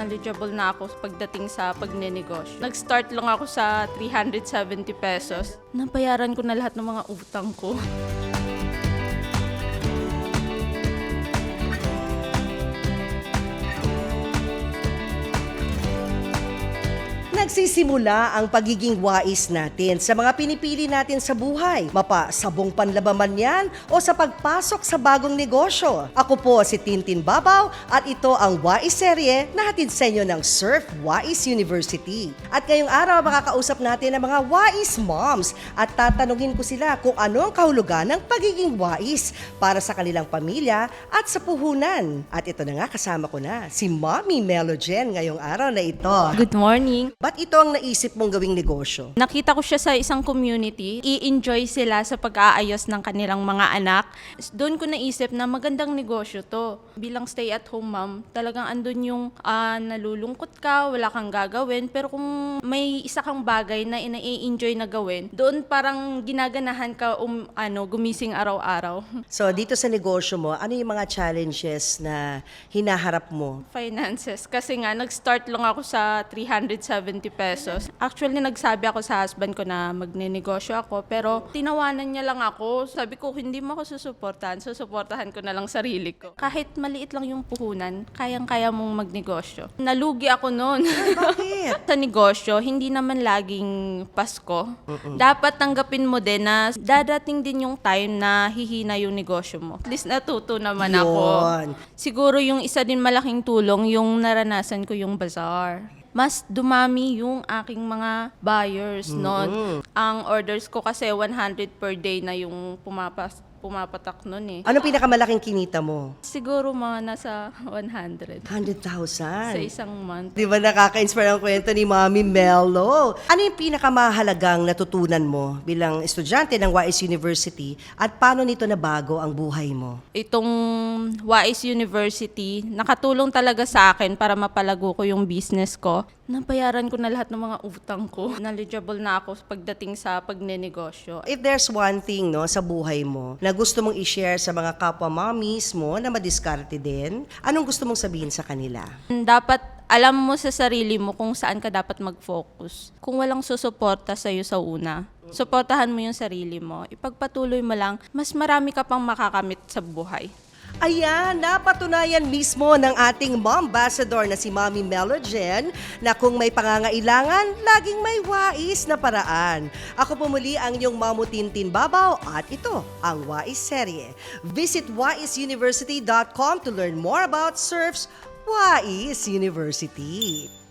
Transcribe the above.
knowledgeable na ako pagdating sa pagnenegosyo. Nag-start lang ako sa 370 pesos. Nabayaran ko na lahat ng mga utang ko. Nagsisimula ang pagiging wais natin sa mga pinipili natin sa buhay. Mapa sabong panlabaman yan o sa pagpasok sa bagong negosyo. Ako po si Tintin Babaw at ito ang Wais Serye na hatid sa inyo ng Surf Wais University. At ngayong araw makakausap natin ang mga wais moms at tatanungin ko sila kung ano ang kahulugan ng pagiging wais para sa kanilang pamilya at sa puhunan. At ito na nga, kasama ko na si Mommy Melogen ngayong araw na ito. Good morning! Ba't ito ang naisip mong gawing negosyo? Nakita ko siya sa isang community. I-enjoy sila sa pag-aayos ng kanilang mga anak. Doon ko naisip na magandang negosyo to. Bilang stay-at-home mom, talagang andun yung nalulungkot ka, wala kang gagawin. Pero kung may isa kang bagay na i-enjoy na gawin, doon parang ginaganahan ka gumising araw-araw. So, dito sa negosyo mo, ano yung mga challenges na hinaharap mo? Finances. Kasi nga, nag-start lang ako sa 370 pesos. Actually, nagsabi ako sa husband ko na magnenegosyo ako, pero tinawanan niya lang ako. Sabi ko, hindi mo ako susuportahan ko na lang sarili ko. Kahit maliit lang yung puhunan, kayang-kaya mong magnegosyo. Nalugi ako noon. Bakit? Sa negosyo, hindi naman laging Pasko. Dapat tanggapin mo din na dadating din yung time na hihina yung negosyo mo. At least natuto naman ako. Yun. Siguro yung isa din malaking tulong yung naranasan ko yung bazaar. Mas dumami yung aking mga buyers noon. Ang orders ko kasi 100 per day na yung pumapatak noon eh. Anong pinakamalaking kinita mo? Siguro mga nasa 100 sa 100,000. isang month. Di ba nakaka-inspire ang kwento ni Mommy Melo? Ano yung pinakamahalagang natutunan mo bilang estudyante ng Wais University at paano nito nabago ang buhay mo? Itong Wais University, nakatulong talaga sa akin para mapalago ko yung business ko. Nabayaran ko na lahat ng mga utang ko. Knowledgeable na ako pagdating sa pagnenegosyo. If there's one thing sa buhay mo na gusto mong i-share sa mga kapwa mommies mo na madiskarte din, anong gusto mong sabihin sa kanila? Dapat alam mo sa sarili mo kung saan ka dapat mag-focus. Kung walang susuporta sa'yo sa una, suportahan mo yung sarili mo. Ipagpatuloy mo lang, mas marami ka pang makakamit sa buhay. Ayan, napatunayan mismo ng ating mom ambassador na si Mommy Melogen na kung may pangangailangan, laging may wais na paraan. Ako po muli ang inyong Mamu Tintin Babaw at ito ang Wais Serye. Visit waisuniversity.com to learn more about Surf's Wais University.